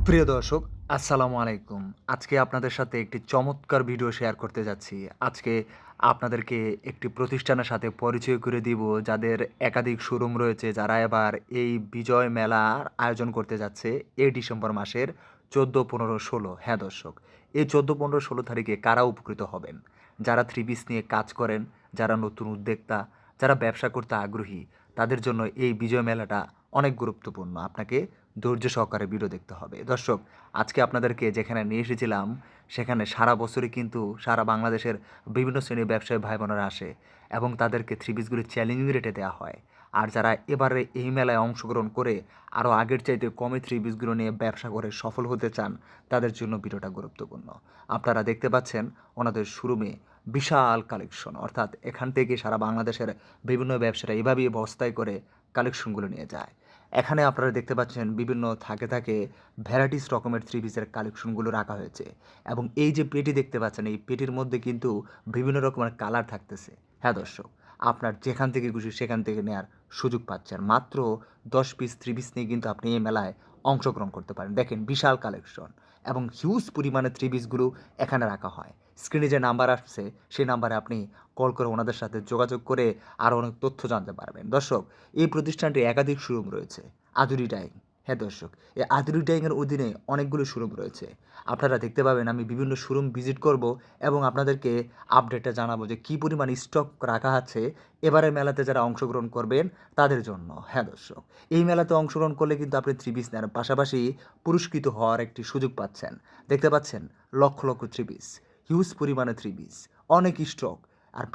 প্রিয় দর্শক, আসসালামু আলাইকুম। আজকে আপনাদের সাথে একটি চমৎকার ভিডিও শেয়ার করতে যাচ্ছি। আজকে আপনাদেরকে একটি প্রতিষ্ঠানের সাথে পরিচয় করে দিব, যাদের একাধিক শোরুম রয়েছে, যারা এবার এই বিজয় মেলার আয়োজন করতে যাচ্ছে এই ডিসেম্বর মাসের 14, 15, 16। হ্যাঁ দর্শক, এই 14, 15, 16 তারিখে কারা উপকৃত হবেন? যারা থ্রি পিস নিয়ে কাজ করেন, যারা নতুন উদ্যোক্তা, যারা ব্যবসা করতে আগ্রহী, তাদের জন্য এই বিজয় মেলাটা অনেক গুরুত্বপূর্ণ। আপনাকে ধৈর্য সহকারে ভিডিও দেখতে হবে। দর্শক, আজকে আপনাদেরকে যেখানে নিয়ে এসেছিলাম, সেখানে সারা বছরই কিন্তু সারা বাংলাদেশের বিভিন্ন শ্রেণীর ব্যবসায়ী ভাই বোনেরা আসে এবং তাদেরকে থ্রি পিসগুলি চ্যালেঞ্জিং রেটে দেওয়া হয়। আর যারা এবারে এই মেলায় অংশগ্রহণ করে আরও আগের চাইতে কমে থ্রি পিসগুলো নিয়ে ব্যবসা করে সফল হতে চান, তাদের জন্য ভিডিওটা গুরুত্বপূর্ণ। আপনারা দেখতে পাচ্ছেন ওনাদের শোরুমে বিশাল কালেকশন, অর্থাৎ এখান থেকে সারা বাংলাদেশের বিভিন্ন ব্যবসায়ীরা এভাবেই বস্তায় করে কালেকশনগুলো নিয়ে যায়। এখানে আপনারা দেখতে পাচ্ছেন বিভিন্ন থাকে ভ্যারাইটিস রকমের থ্রি পিসের কালেকশনগুলো রাখা হয়েছে এবং এই যে পেটি দেখতে পাচ্ছেন, এই পেটির মধ্যে কিন্তু বিভিন্ন রকমের কালার থাকতেছে। হ্যাঁ দর্শক, আপনার যেখান থেকে খুশি সেখান থেকে নেওয়ার সুযোগ পাচ্ছেন। মাত্র 10 পিস থ্রি পিস নিয়ে কিন্তু আপনি এই মেলায় অংশগ্রহণ করতে পারেন। দেখেন বিশাল কালেকশন এবং হিউজ পরিমাণে থ্রি পিসগুলো এখানে রাখা হয়। স্ক্রিনে যে নাম্বার আসছে সেই নাম্বারে আপনি কল করে ওনাদের সাথে যোগাযোগ করে আরও অনেক তথ্য জানতে পারবেন। দর্শক, এই প্রতিষ্ঠানটি একাধিক শোরুম রয়েছে। আদুরি ডাইং, হ্যাঁ দর্শক, এই আদুরি ডাইংয়ের অধীনে অনেকগুলো শোরুম রয়েছে। আপনারা দেখতে পাবেন আমি বিভিন্ন শোরুম ভিজিট করব এবং আপনাদেরকে আপডেটটা জানাবো যে কী পরিমাণ স্টক রাখা আছে এবারের মেলাতে যারা অংশগ্রহণ করবেন তাদের জন্য। হ্যাঁ দর্শক, এই মেলাতে অংশগ্রহণ করলে কিন্তু আপনি থ্রি পিস নেওয়ার পাশাপাশি পুরস্কৃত হওয়ার একটি সুযোগ পাচ্ছেন। দেখতে পাচ্ছেন lakh lakh three piece, huge পরিমাণে থ্রি পিস, অনেক স্টক। আর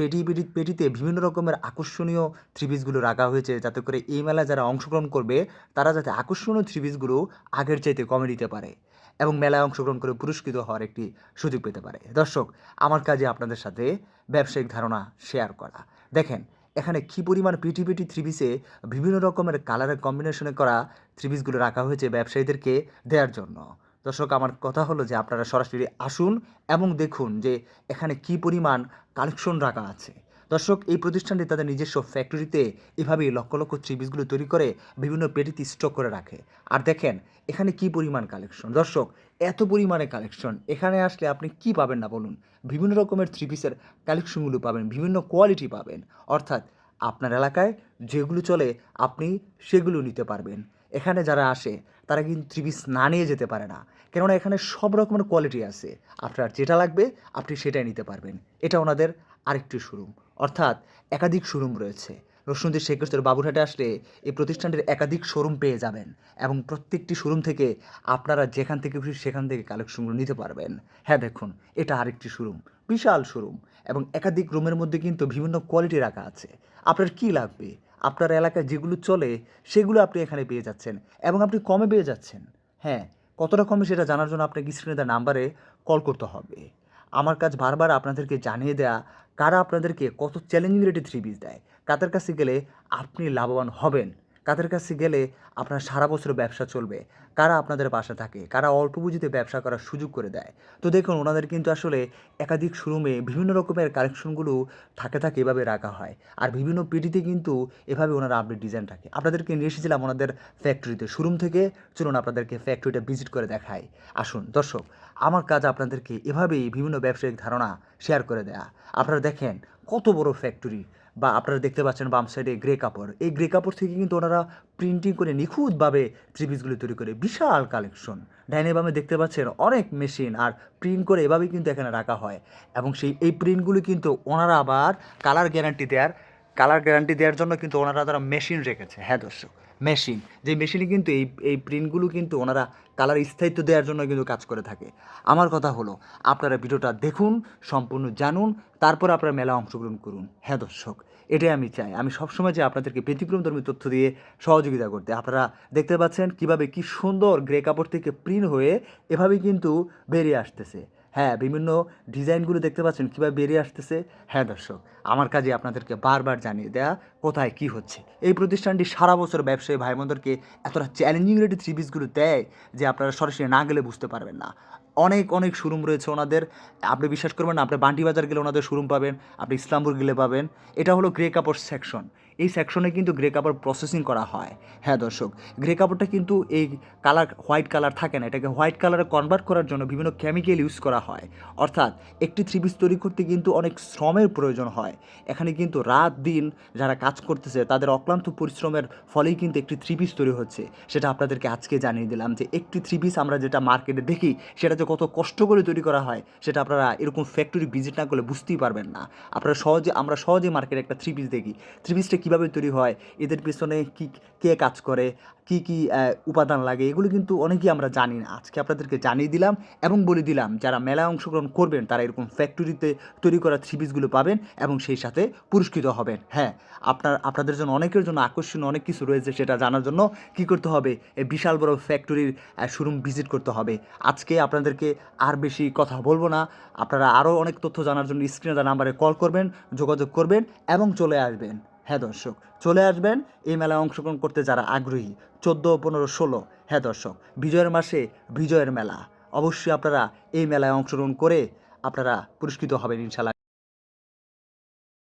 পেটিতে বিভিন্ন রকমের আকর্ষণীয় থ্রি পিসগুলো রাখা হয়েছে, যাতে করে এই মেলায় যারা অংশগ্রহণ করবে তারা যাতে আকর্ষণীয় থ্রি পিসগুলো আগের চাইতে কমে দিতে পারে এবং মেলায় অংশগ্রহণ করে পুরস্কৃত হওয়ার একটি সুযোগ পেতে পারে। দর্শক, আমার কাজে আপনাদের সাথে ব্যবসায়িক ধারণা শেয়ার করা। দেখেন এখানে কী পরিমাণ পেটি থ্রি পিসে বিভিন্ন রকমের কালারের কম্বিনেশনে করা থ্রি পিসগুলো রাখা হয়েছে ব্যবসায়ীদেরকে দেওয়ার জন্য। দর্শক, আমার কথা হলো যে আপনারা সরাসরি আসুন এবং দেখুন যে এখানে কী পরিমাণ কালেকশন রাখা আছে। দর্শক, এই প্রতিষ্ঠানটি তাদের নিজস্ব ফ্যাক্টরিতে এভাবেই লক্ষ লক্ষ থ্রি পিসগুলো তৈরি করে বিভিন্ন পেটিতে স্টক করে রাখে। আর দেখেন এখানে কী পরিমাণ কালেকশন। দর্শক, এত পরিমাণে কালেকশন, এখানে আসলে আপনি কি পাবেন না বলুন? বিভিন্ন রকমের থ্রি পিসের কালেকশনগুলো পাবেন, বিভিন্ন কোয়ালিটি পাবেন। অর্থাৎ আপনার এলাকায় যেগুলো চলে আপনি সেগুলো নিতে পারবেন। এখানে যারা আসে তারা কিন্তু থ্রি পিস না নিয়ে যেতে পারে না, কেননা এখানে সব রকমের কোয়ালিটি আছে। আপনার যেটা লাগবে আপনি সেটাই নিতে পারবেন। এটা ওনাদের আরেকটি শোরুম, অর্থাৎ একাধিক শোরুম রয়েছে। রসুনদী শেখরচর বাবুরহাটে আসলে এই প্রতিষ্ঠানটির একাধিক শোরুম পেয়ে যাবেন এবং প্রত্যেকটি শোরুম থেকে আপনারা যেখান থেকে খুশি সেখান থেকে কালেকশনগুলো নিতে পারবেন। হ্যাঁ দেখুন, এটা আরেকটি শোরুম, বিশাল শোরুম এবং একাধিক রুমের মধ্যে কিন্তু বিভিন্ন কোয়ালিটি রাখা আছে। আপনার কি লাগবে, আপনার এলাকায় যেগুলো চলে সেগুলো আপনি এখানে পেয়ে যাচ্ছেন এবং আপনি কমে পেয়ে যাচ্ছেন। হ্যাঁ, কতটা কমে সেটা জানার জন্য আপনাকে স্ক্রিনে দেওয়া নাম্বারে কল করতে হবে। আমার কাজ বারবার আপনাদেরকে জানিয়ে দেয়া কারা আপনাদেরকে কত চ্যালেঞ্জিং রেটে থ্রি পিস দেয়, কাদের কাছে গেলে আপনি লাভবান হবেন, কাদের কাছে গেলে আপনার সারা বছর ব্যবসা চলবে, কারা আপনাদের পাশে থাকে, কারা অল্প পুঁজিতে ব্যবসা করার সুযোগ করে দেয়। তো দেখুন ওনাদের কিন্তু আসলে একাধিক শোরুমে বিভিন্ন রকমের কালেকশনগুলো থাকে এভাবে রাখা হয়। আর বিভিন্ন পেটিতে কিন্তু এভাবে ওনারা আপডেট ডিজাইন রাখে। আপনাদেরকে নিয়ে এসেছিলাম ওনাদের ফ্যাক্টরিতে, শোরুম থেকে। চলুন আপনাদেরকে ফ্যাক্টরিটা ভিজিট করে দেখাই। আসুন দর্শক, আমার কাজ আপনাদেরকে এভাবেই বিভিন্ন ব্যবসায়িক ধারণা শেয়ার করে দেয়া। আপনারা দেখেন কত বড় ফ্যাক্টরি, বা আপনারা দেখতে পাচ্ছেন বাম সাইডে গ্রে কাপড়, এই গ্রে কাপড় থেকে কিন্তু ওনারা প্রিন্টিং করে নিখুঁতভাবে থ্রি পিসগুলো তৈরি করে বিশাল কালেকশন। ডাইনে বামে দেখতে পাচ্ছেন অনেক মেশিন আর প্রিন্ট করে এভাবেই কিন্তু এখানে রাখা হয় এবং এই প্রিন্টগুলো কিন্তু ওনারা আবার কালার গ্যারান্টি দেওয়ার জন্য কিন্তু ওনারা তারা মেশিন রেখেছে। হ্যাঁ দর্শক, মেশিন, যে মেশিনে কিন্তু এই প্রিন্টগুলো কিন্তু ওনারা কালার স্থায়িত্ব দেওয়ার জন্য কিন্তু কাজ করে থাকে। আমার কথা হলো আপনারা ভিডিওটা দেখুন, সম্পূর্ণ জানুন, তারপর আপনারা মেলা অংশগ্রহণ করুন। হ্যাঁ দর্শক, এটাই আমি চাই। আমি সবসময় যে আপনাদেরকে ব্যতিক্রমধর্মী তথ্য দিয়ে সহযোগিতা করতে। আপনারা দেখতে পাচ্ছেন কীভাবে কী সুন্দর গ্রে কাপড় থেকে প্রিন্ট হয়ে এভাবেই কিন্তু বেরিয়ে আসতেছে। হ্যাঁ, বিভিন্ন ডিজাইনগুলো দেখতে পাচ্ছেন কীভাবে বেরিয়ে আসতেছে। হ্যাঁ দর্শক, আমার কাজে আপনাদেরকে বারবার জানিয়ে দেয়া কোথায় কী হচ্ছে। এই প্রতিষ্ঠানটি সারা বছর ব্যবসায়ী ভাই বোনদেরকে এতটা চ্যালেঞ্জিং রেটে থ্রি পিসগুলো দেয় যে আপনারা সরাসরি না গেলে বুঝতে পারবেন না। অনেক অনেক শোরুম রয়েছে ওনাদের। আপনি বিশ্বাস করবেন না, আপনি বান্টি বাজার গেলে ওনাদের শোরুম পাবেন, আপনি ইসলামপুর গেলে পাবেন। এটা হলো গ্রে কাপড় সেকশন। এই সেকশনে কিন্তু গ্রে কাপড় প্রসেসিং করা হয়। হ্যাঁ দর্শক, গ্রে কাপড়টা কিন্তু এই হোয়াইট কালার থাকে না, এটাকে হোয়াইট কালারে কনভার্ট করার জন্য বিভিন্ন কেমিক্যাল ইউজ করা হয়। অর্থাৎ একটি থ্রি পিস তৈরি করতে কিন্তু অনেক শ্রমের প্রয়োজন হয়। এখানে কিন্তু রাত দিন যারা কাজ করতেছে তাদের অক্লান্ত পরিশ্রমের ফলেই কিন্তু একটি থ্রি পিস তৈরি হচ্ছে। সেটা আপনাদেরকে আজকে জানিয়ে দিলাম যে একটি থ্রি পিস আমরা যেটা মার্কেটে দেখি সেটা যে কত কষ্ট করে তৈরি করা হয় সেটা আপনারা এরকম ফ্যাক্টরি ভিজিট না করলে বুঝতেই পারবেন না। আমরা সহজে মার্কেটে একটা থ্রি পিস দেখি, থ্রি পিসটা কীভাবে তৈরি হয়, এদের পিছনে কে কাজ করে, কি উপাদান লাগে, এগুলো কিন্তু অনেকেই আমরা জানি না। আজকে আপনাদেরকে জানিয়ে দিলাম এবং বলে দিলাম যারা মেলায় অংশগ্রহণ করবেন তারা এরকম ফ্যাক্টরিতে তৈরি করা থ্রি পিসগুলো পাবেন এবং সেই সাথে পুরস্কৃত হবেন। হ্যাঁ, আপনাদের জন্য অনেকের জন্য আকর্ষণীয় অনেক কিছু রয়েছে, সেটা জানার জন্য কী করতে হবে, এই বিশাল বড় ফ্যাক্টরির শোরুম ভিজিট করতে হবে। আজকে আপনাদেরকে আর বেশি কথা বলবো না, আপনারা আরও অনেক তথ্য জানার জন্য স্ক্রিনে দেওয়া নাম্বারে কল করবেন, যোগাযোগ করবেন এবং চলে আসবেন। হ্যাঁ দর্শক, চলে আসবেন এই মেলায় অংশগ্রহণ করতে যারা আগ্রহী। 14, 15, 16, হ্যাঁ দর্শক, বিজয়ের মাসে বিজয়ের মেলা। অবশ্যই আপনারা এই মেলায় অংশগ্রহণ করে আপনারা পুরস্কৃত হবেন ইনশাল্লাহ।